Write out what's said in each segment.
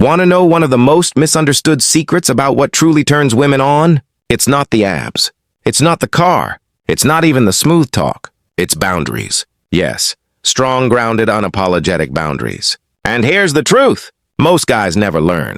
Want to know one of the most misunderstood secrets about what truly turns women on? It's not the abs. It's not the car. It's not even the smooth talk. It's boundaries. Yes, strong, grounded, unapologetic boundaries. And here's the truth. Most guys never learn.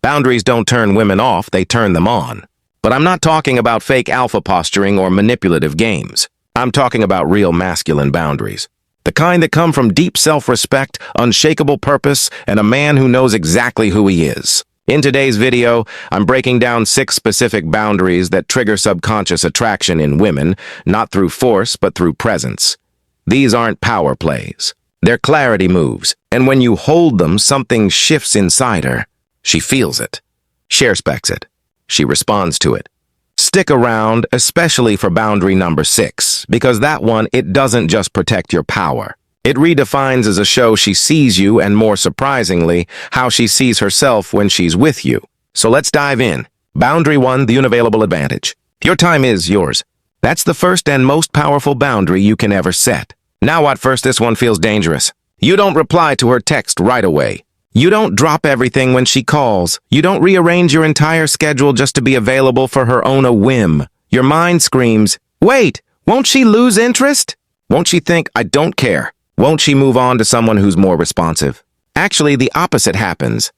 Boundaries don't turn women off, they turn them on. But I'm not talking about fake alpha posturing or manipulative games. I'm talking about real masculine boundaries. The kind that come from deep self-respect, unshakable purpose, and a man who knows exactly who he is. In today's video, I'm breaking down 6 specific boundaries that trigger subconscious attraction in women, not through force, but through presence. These aren't power plays. They're clarity moves, and when you hold them, something shifts inside her. She feels it. She respects it. She responds to it. Stick around, especially for boundary number 6, because that one, it doesn't just protect your power. It redefines as a show she sees you, and more surprisingly, how she sees herself when she's with you. So let's dive in. Boundary 1, the unavailable advantage. Your time is yours. That's the first and most powerful boundary you can ever set. Now at first, this one feels dangerous. You don't reply to her text right away. You don't drop everything when she calls. You don't rearrange your entire schedule just to be available for her on a whim. Your mind screams, wait, won't she lose interest? Won't she think, I don't care? Won't she move on to someone who's more responsive? Actually, the opposite happens.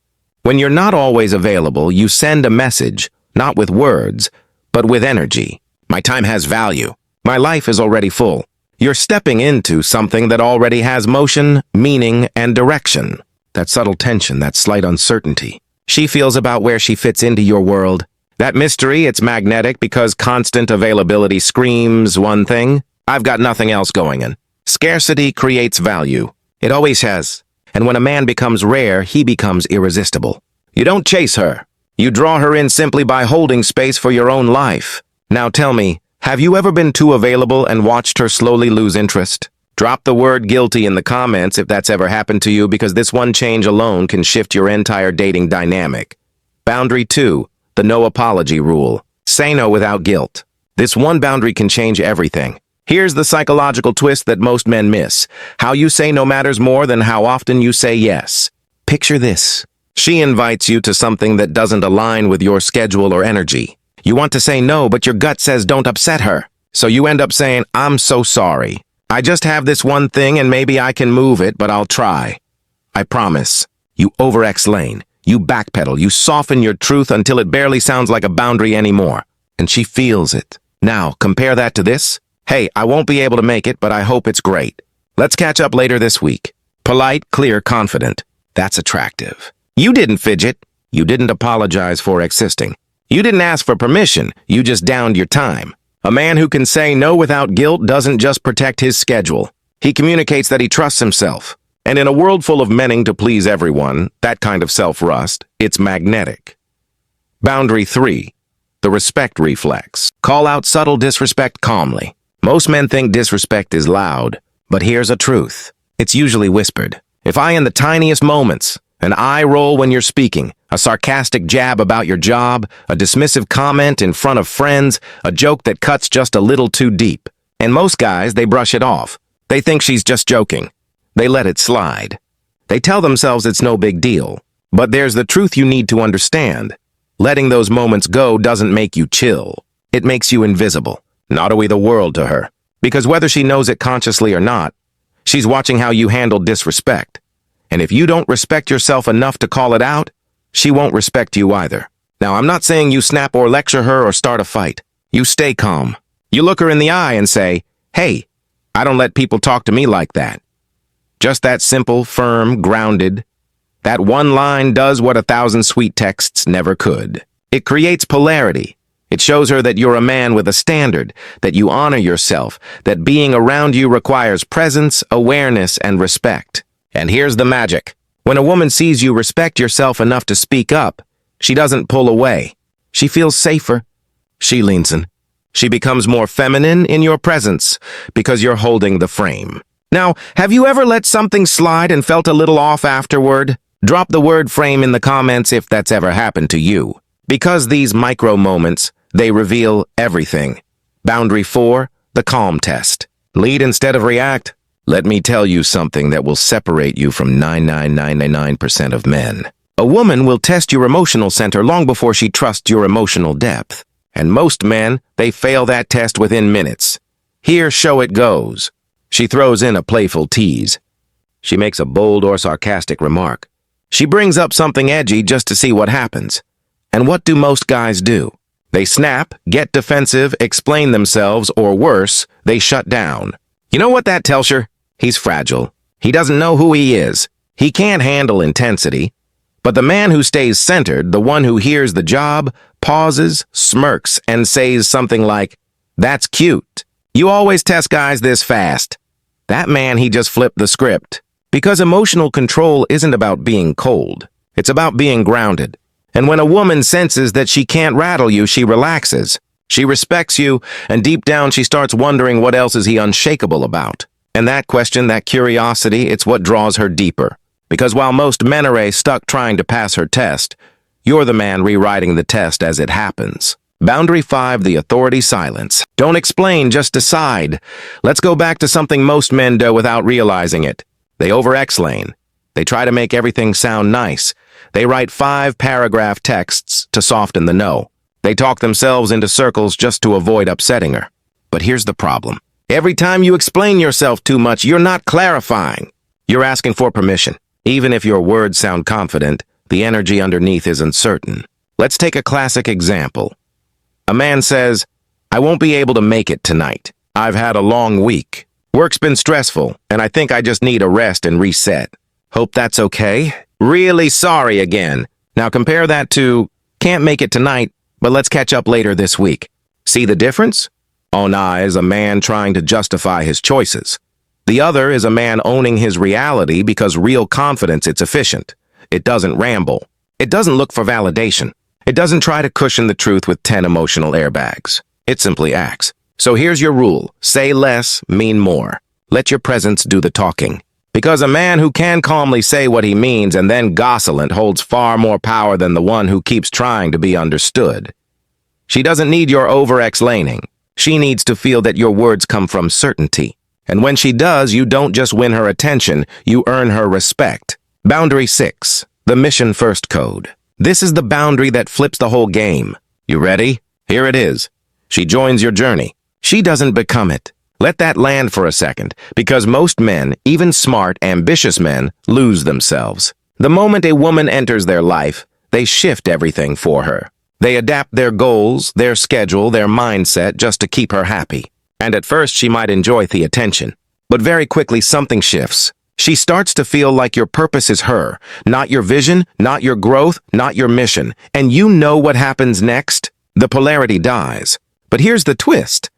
When you're not always available, you send a message, not with words, but with energy. My time has value. My life is already full. You're stepping into something that already has motion, meaning, and direction. That subtle tension, that slight uncertainty. She feels about where she fits into your world. That mystery, it's magnetic because constant availability screams one thing. I've got nothing else going in. Scarcity creates value. It always has. And when a man becomes rare, he becomes irresistible. You don't chase her. You draw her in simply by holding space for your own life. Now tell me, have you ever been too available and watched her slowly lose interest? Drop the word guilty in the comments if that's ever happened to you, because this one change alone can shift your entire dating dynamic. Boundary 2, the no apology rule. Say no without guilt. This one boundary can change everything. Here's the psychological twist that most men miss. How you say no matters more than how often you say yes. Picture this. She invites you to something that doesn't align with your schedule or energy. You want to say no, but your gut says don't upset her. So you end up saying, I'm so sorry. I just have this one thing and maybe I can move it, but I'll try. I promise. You over-explain. You backpedal. You soften your truth until it barely sounds like a boundary anymore. And she feels it. Now, compare that to this. Hey, I won't be able to make it, but I hope it's great. Let's catch up later this week. Polite, clear, confident. That's attractive. You didn't fidget. You didn't apologize for existing. You didn't ask for permission. You just downed your time. A man who can say no without guilt doesn't just protect his schedule. He communicates that he trusts himself. And in a world full of menning to please everyone, that kind of self-rust, it's magnetic. Boundary 3, the respect reflex. Call out subtle disrespect calmly. Most men think disrespect is loud, but here's a truth. It's usually whispered. If I, in the tiniest moments, an eye roll when you're speaking, a sarcastic jab about your job, a dismissive comment in front of friends, a joke that cuts just a little too deep. And most guys, they brush it off. They think she's just joking. They let it slide. They tell themselves it's no big deal. But there's the truth you need to understand. Letting those moments go doesn't make you chill. It makes you invisible. Not away the world to her. Because whether she knows it consciously or not, she's watching how you handle disrespect. And if you don't respect yourself enough to call it out, she won't respect you either. Now, I'm not saying you snap or lecture her or start a fight. You stay calm. You look her in the eye and say, hey, I don't let people talk to me like that. Just that simple, firm, grounded. That one line does what 1,000 sweet texts never could. It creates polarity. It shows her that you're a man with a standard, that you honor yourself, that being around you requires presence, awareness, and respect. And here's the magic. When a woman sees you respect yourself enough to speak up, she doesn't pull away. She feels safer. She leans in. She becomes more feminine in your presence because you're holding the frame. Now, have you ever let something slide and felt a little off afterward? Drop the word frame in the comments if that's ever happened to you. Because these micro moments, they reveal everything. Boundary 4, the calm test. Lead instead of react. Let me tell you something that will separate you from 99.99% of men. A woman will test your emotional center long before she trusts your emotional depth. And most men, they fail that test within minutes. Here, show it goes. She throws in a playful tease. She makes a bold or sarcastic remark. She brings up something edgy just to see what happens. And what do most guys do? They snap, get defensive, explain themselves, or worse, they shut down. You know what that tells you? He's fragile. He doesn't know who he is. He can't handle intensity. But the man who stays centered, the one who hears the job, pauses, smirks, and says something like, "That's cute. You always test guys this fast." That man, he just flipped the script. Because emotional control isn't about being cold. It's about being grounded. And when a woman senses that she can't rattle you, she relaxes. She respects you, and deep down she starts wondering what else is he unshakable about. And that question, that curiosity, it's what draws her deeper. Because while most men are stuck trying to pass her test, you're the man rewriting the test as it happens. Boundary 5, the authority silence. Don't explain, just decide. Let's go back to something most men do without realizing it. They over-explain. They try to make everything sound nice. They write 5-paragraph texts to soften the no. They talk themselves into circles just to avoid upsetting her. But here's the problem. Every time you explain yourself too much, you're not clarifying. You're asking for permission. Even if your words sound confident, the energy underneath is uncertain. Let's take a classic example. A man says, "I won't be able to make it tonight. I've had a long week. Work's been stressful, and I think I just need a rest and reset. Hope that's okay. Really sorry again." Now compare that to, "Can't make it tonight, but let's catch up later this week." See the difference? Ona is a man trying to justify his choices. The other is a man owning his reality because real confidence, it's efficient. It doesn't ramble. It doesn't look for validation. It doesn't try to cushion the truth with 10 emotional airbags. It simply acts. So here's your rule. Say less, mean more. Let your presence do the talking. Because a man who can calmly say what he means and then gosselant holds far more power than the one who keeps trying to be understood. She doesn't need your over-explaining. She needs to feel that your words come from certainty. And when she does, you don't just win her attention, you earn her respect. Boundary 6, the mission first code. This is the boundary that flips the whole game. You ready? Here it is. She joins your journey. She doesn't become it. Let that land for a second, because most men, even smart, ambitious men, lose themselves. The moment a woman enters their life, they shift everything for her. They adapt their goals, their schedule, their mindset just to keep her happy. And at first she might enjoy the attention. But very quickly something shifts. She starts to feel like your purpose is her, not your vision, not your growth, not your mission. And you know what happens next? The polarity dies. But here's the twist.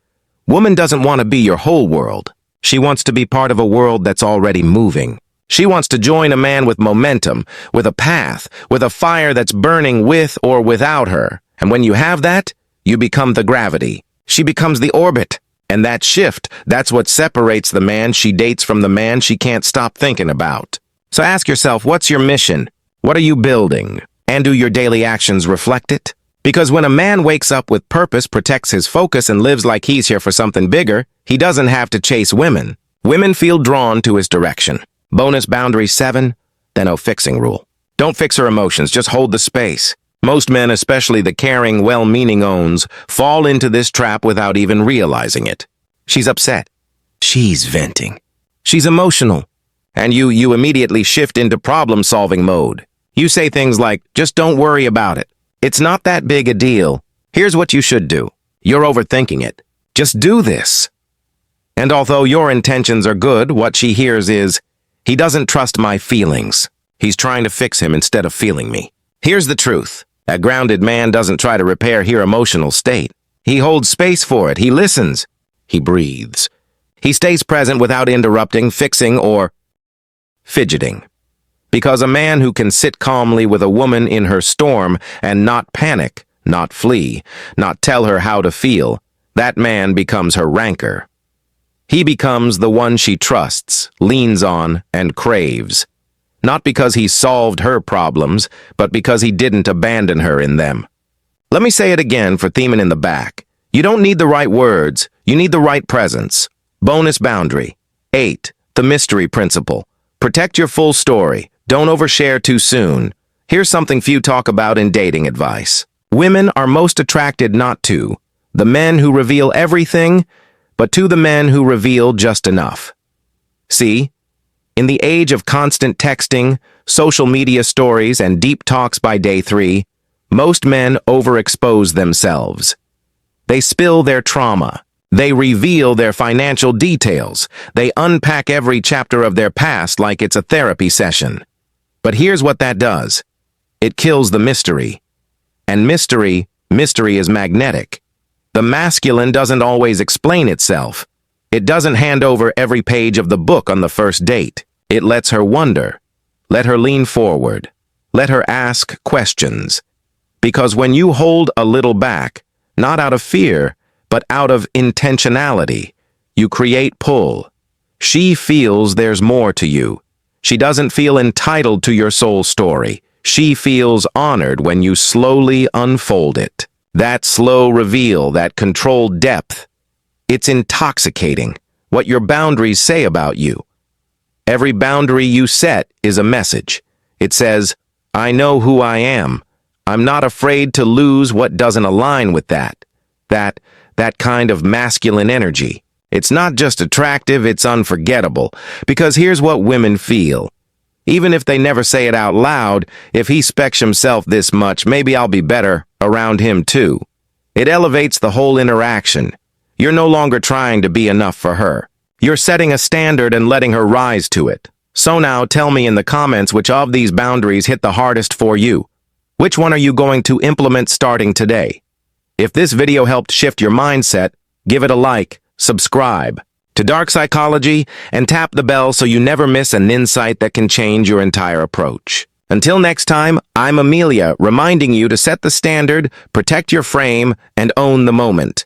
Woman doesn't want to be your whole world. She wants to be part of a world that's already moving. She wants to join a man with momentum, with a path, with a fire that's burning with or without her. And when you have that, you become the gravity. She becomes the orbit. And that shift, that's what separates the man she dates from the man she can't stop thinking about. So ask yourself, what's your mission? What are you building? And do your daily actions reflect it? Because when a man wakes up with purpose, protects his focus, and lives like he's here for something bigger, he doesn't have to chase women. Women feel drawn to his direction. Bonus boundary 7, the no fixing rule. Don't fix her emotions, just hold the space. Most men, especially the caring, well-meaning ones, fall into this trap without even realizing it. She's upset. She's venting. She's emotional. And you immediately shift into problem-solving mode. You say things like, "Just don't worry about it. It's not that big a deal. Here's what you should do. You're overthinking it. Just do this." And although your intentions are good, what she hears is, "He doesn't trust my feelings. He's trying to fix him instead of feeling me." Here's the truth. A grounded man doesn't try to repair her emotional state. He holds space for it. He listens. He breathes. He stays present without interrupting, fixing, or fidgeting. Because a man who can sit calmly with a woman in her storm and not panic, not flee, not tell her how to feel, that man becomes her rancor. He becomes the one she trusts, leans on, and craves. Not because he solved her problems, but because he didn't abandon her in them. Let me say it again for theming in the back. You don't need the right words, you need the right presence. Bonus boundary. 8. The mystery principle. Protect your full story. Don't overshare too soon. Here's something few talk about in dating advice. Women are most attracted not to the men who reveal everything, but to the men who reveal just enough. See, in the age of constant texting, social media stories, and deep talks by day 3, most men overexpose themselves. They spill their trauma. They reveal their financial details. They unpack every chapter of their past like it's a therapy session. But here's what that does. It kills the mystery. And mystery is magnetic. The masculine doesn't always explain itself. It doesn't hand over every page of the book on the first date. It lets her wonder. Let her lean forward. Let her ask questions. Because when you hold a little back, not out of fear, but out of intentionality, you create pull. She feels there's more to you. She doesn't feel entitled to your soul story. She feels honored when you slowly unfold it. That slow reveal, that controlled depth. It's intoxicating, what your boundaries say about you. Every boundary you set is a message. It says, I know who I am. I'm not afraid to lose what doesn't align with that. That kind of masculine energy. It's not just attractive, it's unforgettable. Because here's what women feel. Even if they never say it out loud, if he specs himself this much, maybe I'll be better around him too. It elevates the whole interaction. You're no longer trying to be enough for her. You're setting a standard and letting her rise to it. So now tell me in the comments which of these boundaries hit the hardest for you. Which one are you going to implement starting today? If this video helped shift your mindset, give it a like, subscribe to Dark Psychology, and tap the bell so you never miss an insight that can change your entire approach. Until next time, I'm Amelia, reminding you to set the standard, protect your frame, and own the moment.